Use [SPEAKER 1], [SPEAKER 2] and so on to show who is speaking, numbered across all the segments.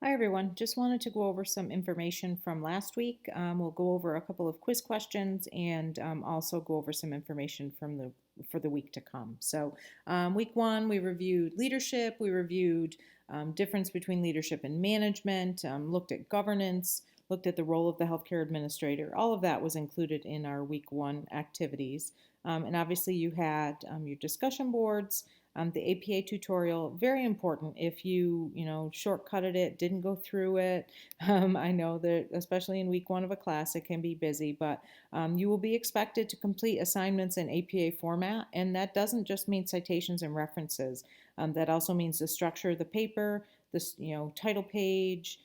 [SPEAKER 1] Hi everyone, just wanted to go over some information from last week. We'll go over a couple of quiz questions and also go over some information for the week to come. Week one, we reviewed leadership, we reviewed difference between leadership and management, looked at governance, looked at the role of the healthcare administrator. All of that was included in our week one activities. And obviously you had your discussion boards, the APA tutorial, very important. If you shortcutted it, didn't go through it, I know that especially in week one of a class, it can be busy, but you will be expected to complete assignments in APA format, and that doesn't just mean citations and references. That also means the structure of the paper, the title page,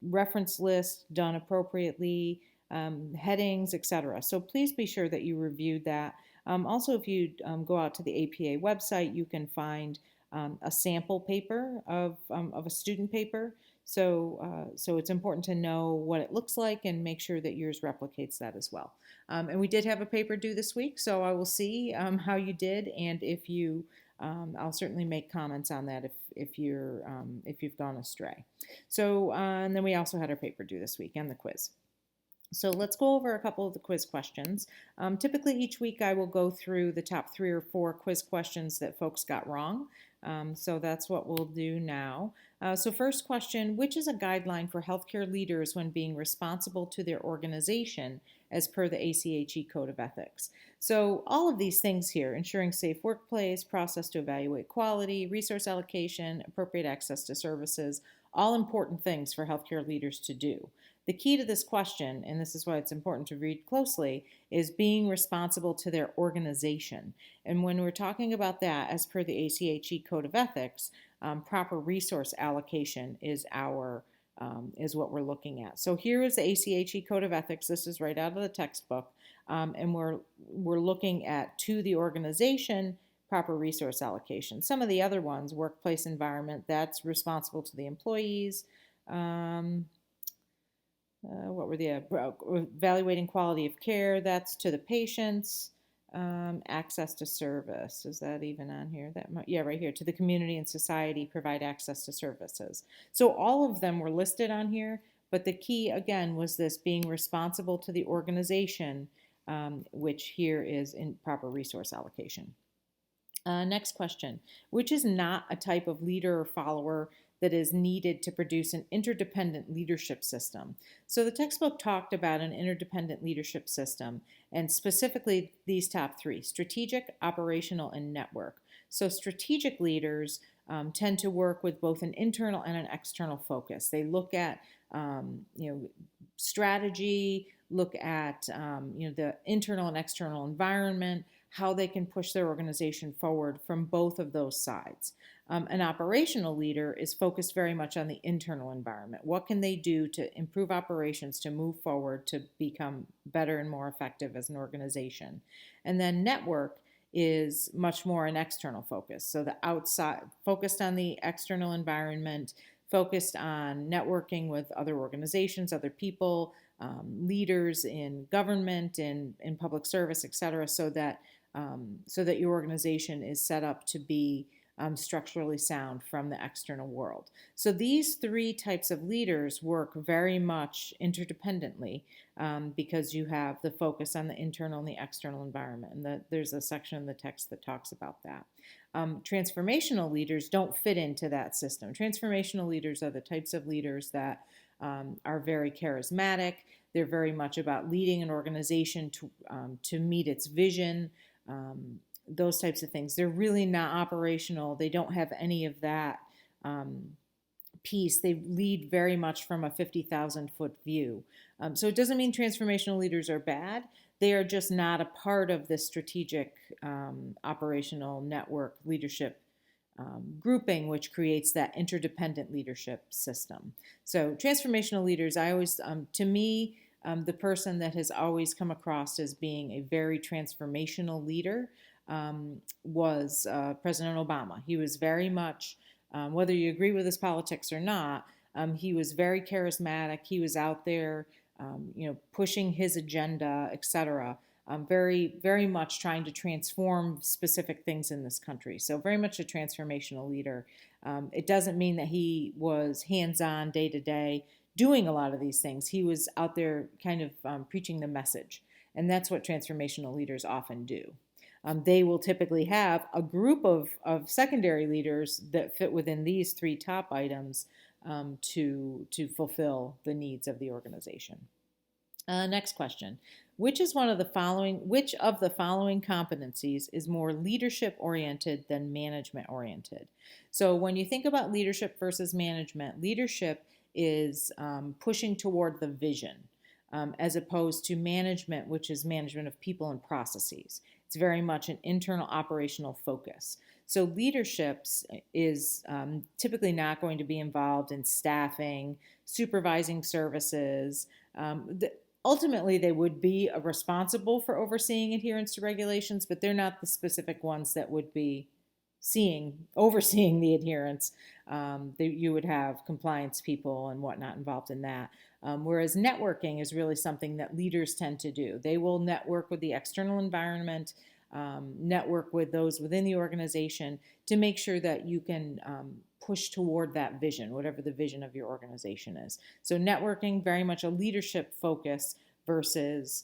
[SPEAKER 1] reference list done appropriately, headings, etc. So please be sure that you reviewed that. Also, if you go out to the APA website, you can find a sample paper of a student paper. So it's important to know what it looks like and make sure that yours replicates that as well. And we did have a paper due this week, so I will see how you did, and if you, I'll certainly make comments on that if you've gone astray. And then we also had our paper due this week and the quiz. So let's go over a couple of the quiz questions. Typically each week I will go through the top 3 or 4 quiz questions that folks got wrong. So that's what we'll do now. So first question, which is a guideline for healthcare leaders when being responsible to their organization as per the ACHE Code of Ethics? So all of these things here, ensuring safe workplace, process to evaluate quality, resource allocation, appropriate access to services, all important things for healthcare leaders to do. The key to this question, and this is why it's important to read closely, is being responsible to their organization. And when we're talking about that, as per the ACHE Code of Ethics, proper resource allocation is what we're looking at. So here is the ACHE Code of Ethics. This is right out of the textbook, and we're looking at to the organization proper resource allocation. Some of the other ones, workplace environment, that's responsible to the employees. What were the evaluating quality of care? That's to the patients. Access to service, is that even on here? Yeah, right here. To the community and society, provide access to services. So all of them were listed on here, but the key again was this being responsible to the organization, which here is in proper resource allocation. Next question, which is not a type of leader or follower that is needed to produce an interdependent leadership system? So the textbook talked about an interdependent leadership system, and specifically these top 3, strategic, operational, and network. So strategic leaders tend to work with both an internal and an external focus. They look at strategy, look at the internal and external environment, how they can push their organization forward from both of those sides. An operational leader is focused very much on the internal environment. What can they do to improve operations, to move forward, to become better and more effective as an organization? And then network is much more an external focus. So the outside, focused on the external environment, focused on networking with other organizations, other people, leaders in government, in public service, etc., so that your organization is set up to be structurally sound from the external world. So these 3 types of leaders work very much interdependently because you have the focus on the internal and the external environment. And there's a section in the text that talks about that. Transformational leaders don't fit into that system. Transformational leaders are the types of leaders that are very charismatic. They're very much about leading an organization to meet its vision, those types of things. They're really not operational. They don't have any of that piece. They lead very much from a 50,000-foot view. So it doesn't mean transformational leaders are bad. They are just not a part of the strategic operational network leadership grouping, which creates that interdependent leadership system. So transformational leaders, to me, the person that has always come across as being a very transformational leader was President Obama. He was very much, whether you agree with his politics or not, he was very charismatic. He was out there, pushing his agenda, etc. very much trying to transform specific things in this country. So very much a transformational leader. It doesn't mean that he was hands-on day to day doing a lot of these things. He was out there kind of preaching the message. And that's what transformational leaders often do. They will typically have a group of secondary leaders that fit within these three top items to fulfill the needs of the organization. Next question. Which of the following competencies is more leadership oriented than management oriented? So when you think about leadership versus management, leadership is pushing toward the vision, as opposed to management, which is management of people and processes. It's very much an internal operational focus. So leadership is typically not going to be involved in staffing, supervising services. Ultimately, they would be responsible for overseeing adherence to regulations, but they're not the specific ones that would be overseeing the adherence. You would have compliance people and whatnot involved in that. Whereas networking is really something that leaders tend to do. They will network with the external environment, network with those within the organization to make sure that you can push toward that vision, whatever the vision of your organization is. So networking, very much a leadership focus versus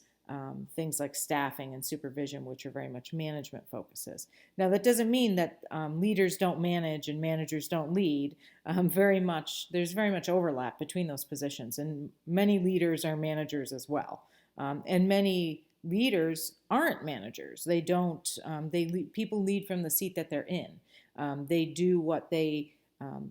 [SPEAKER 1] things like staffing and supervision, which are very much management focuses. Now, that doesn't mean that leaders don't manage and managers don't lead. There's very much overlap between those positions, and many leaders are managers as well. And many leaders aren't managers. They don't. People lead from the seat that they're in. They do what they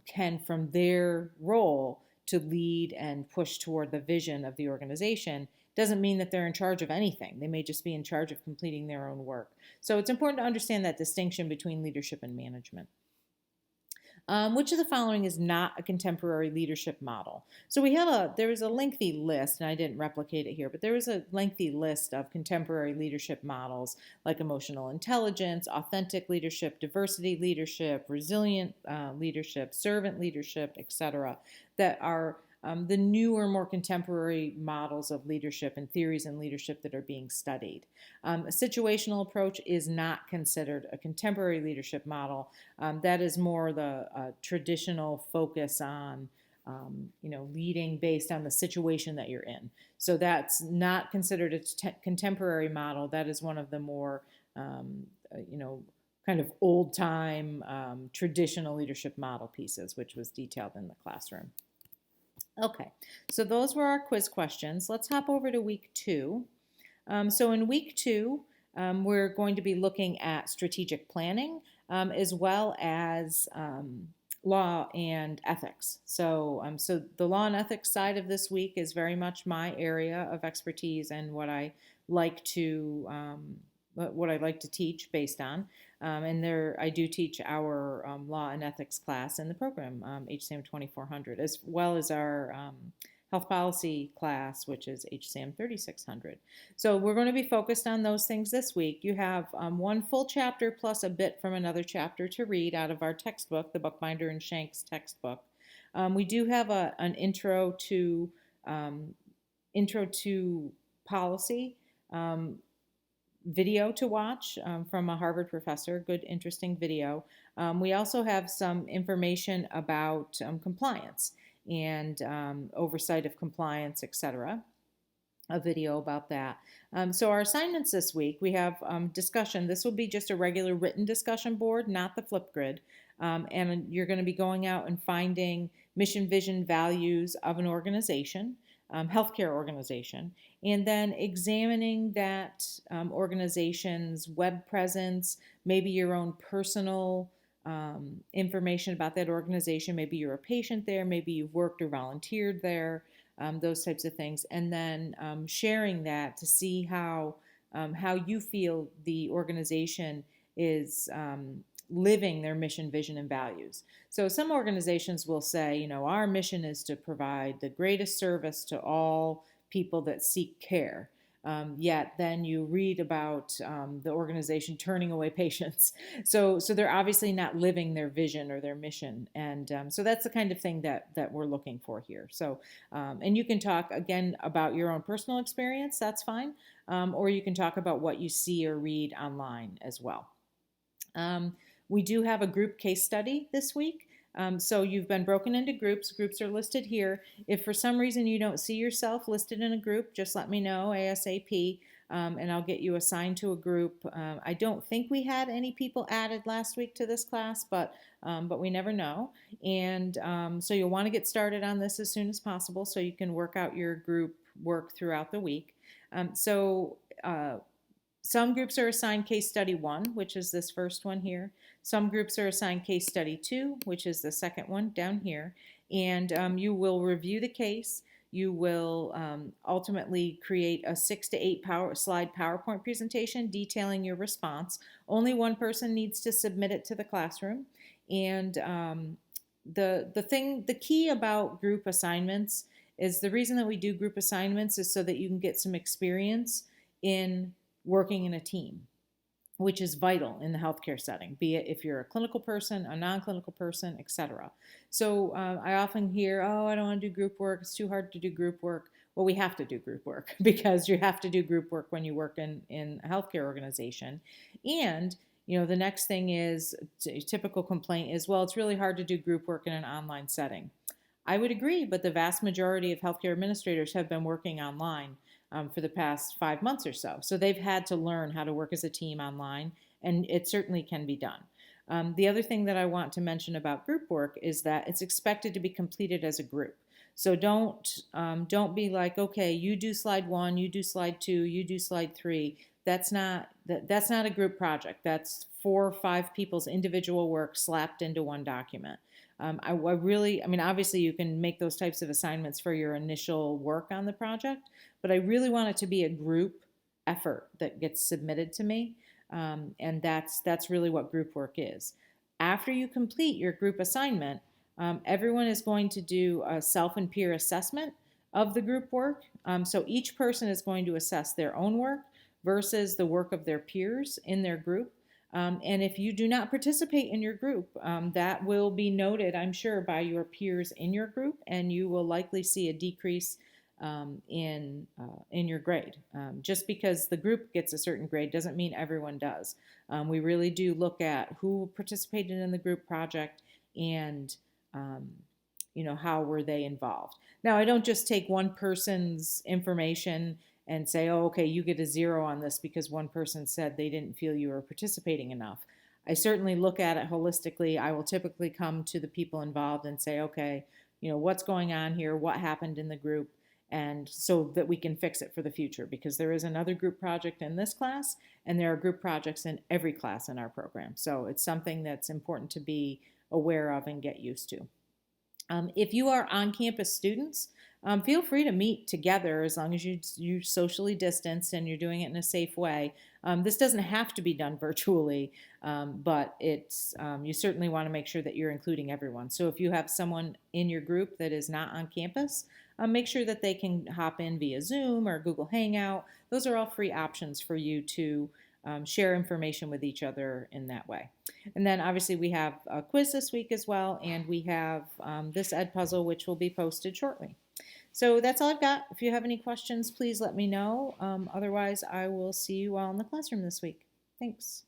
[SPEAKER 1] can from their role to lead and push toward the vision of the organization. Doesn't mean that they're in charge of anything. They may just be in charge of completing their own work. So it's important to understand that distinction between leadership and management. Which of the following is not a contemporary leadership model? So there is a lengthy list, and I didn't replicate it here, but there is a lengthy list of contemporary leadership models like emotional intelligence, authentic leadership, diversity leadership, resilient leadership, servant leadership, etc., that are the newer, more contemporary models of leadership and theories in leadership that are being studied. A situational approach is not considered a contemporary leadership model. That is more the traditional focus on leading based on the situation that you're in. So that's not considered a contemporary model. That is one of the more kind of old-time traditional leadership model pieces, which was detailed in the classroom. Okay, so those were our quiz questions. Let's hop over to week 2. So in week 2, we're going to be looking at strategic planning as well as law and ethics. So the law and ethics side of this week is very much my area of expertise and what I like to teach based on. And I do teach our law and ethics class in the program, HSAM2400, as well as our health policy class, which is HSAM3600. So we're going to be focused on those things this week. You have one full chapter plus a bit from another chapter to read out of our textbook, the Buckbinder and Shanks textbook. We do have an intro to policy video to watch from a Harvard professor, good, interesting video. We also have some information about compliance and oversight of compliance, etc. A video about that. So our assignments this week, we have discussion. This will be just a regular written discussion board, not the Flipgrid. And you're going to be going out and finding mission, vision, values of an organization, healthcare organization, and then examining that organization's web presence, maybe your own personal information about that organization. Maybe you're a patient there, maybe you've worked or volunteered there, those types of things, and then sharing that to see how you feel the organization is living their mission, vision, and values. So some organizations will say, our mission is to provide the greatest service to all people that seek care. yet then you read about the organization turning away patients. So they're obviously not living their vision or their mission, and so that's the kind of thing that we're looking for here. So, and you can talk again about your own personal experience. That's fine, or you can talk about what you see or read online as well. We do have a group case study this week. So you've been broken into groups. Groups are listed here. If for some reason you don't see yourself listed in a group, just let me know ASAP, and I'll get you assigned to a group. I don't think we had any people added last week to this class, but we never know. And so you'll want to get started on this as soon as possible so you can work out your group work throughout the week. Some groups are assigned case study 1, which is this first one here. Some groups are assigned case study 2, which is the second one down here. And you will review the case. You will ultimately create a 6 to 8 slide PowerPoint presentation detailing your response. Only one person needs to submit it to the classroom. And the key about group assignments is the reason that we do group assignments is so that you can get some experience in working in a team, which is vital in the healthcare setting, be it if you're a clinical person, a non-clinical person, etc. So I often hear, oh, I don't want to do group work. It's too hard to do group work. Well, we have to do group work because you have to do group work when you work in a healthcare organization. And the next thing is, a typical complaint is, well, it's really hard to do group work in an online setting. I would agree, but the vast majority of healthcare administrators have been working online for the past 5 months or so. So they've had to learn how to work as a team online, and it certainly can be done. The other thing that I want to mention about group work is that it's expected to be completed as a group. So don't be like, okay, you do slide 1, you do slide 2, you do slide 3. That's not a group project. That's 4 or 5 people's individual work slapped into one document. Obviously you can make those types of assignments for your initial work on the project, but I really want it to be a group effort that gets submitted to me, and that's really what group work is. After you complete your group assignment, everyone is going to do a self and peer assessment of the group work. So each person is going to assess their own work versus the work of their peers in their group. And if you do not participate in your group, that will be noted, I'm sure, by your peers in your group, and you will likely see a decrease in your grade. Just because the group gets a certain grade doesn't mean everyone does. We really do look at who participated in the group project and how were they involved. Now, I don't just take one person's information and say, oh, okay, you get a 0 on this because one person said they didn't feel you were participating enough. I certainly look at it holistically. I will typically come to the people involved and say, okay, what's going on here? What happened in the group? And so that we can fix it for the future, because there is another group project in this class, and there are group projects in every class in our program. So it's something that's important to be aware of and get used to. If you are on-campus students, feel free to meet together as long as you socially distance and you're doing it in a safe way. This doesn't have to be done virtually, but you certainly want to make sure that you're including everyone. So if you have someone in your group that is not on campus, make sure that they can hop in via Zoom or Google Hangout. Those are all free options for you to share information with each other in that way. And then obviously we have a quiz this week as well, and we have this Ed puzzle, which will be posted shortly. So that's all I've got. If you have any questions, please let me know. Otherwise, I will see you all in the classroom this week. Thanks.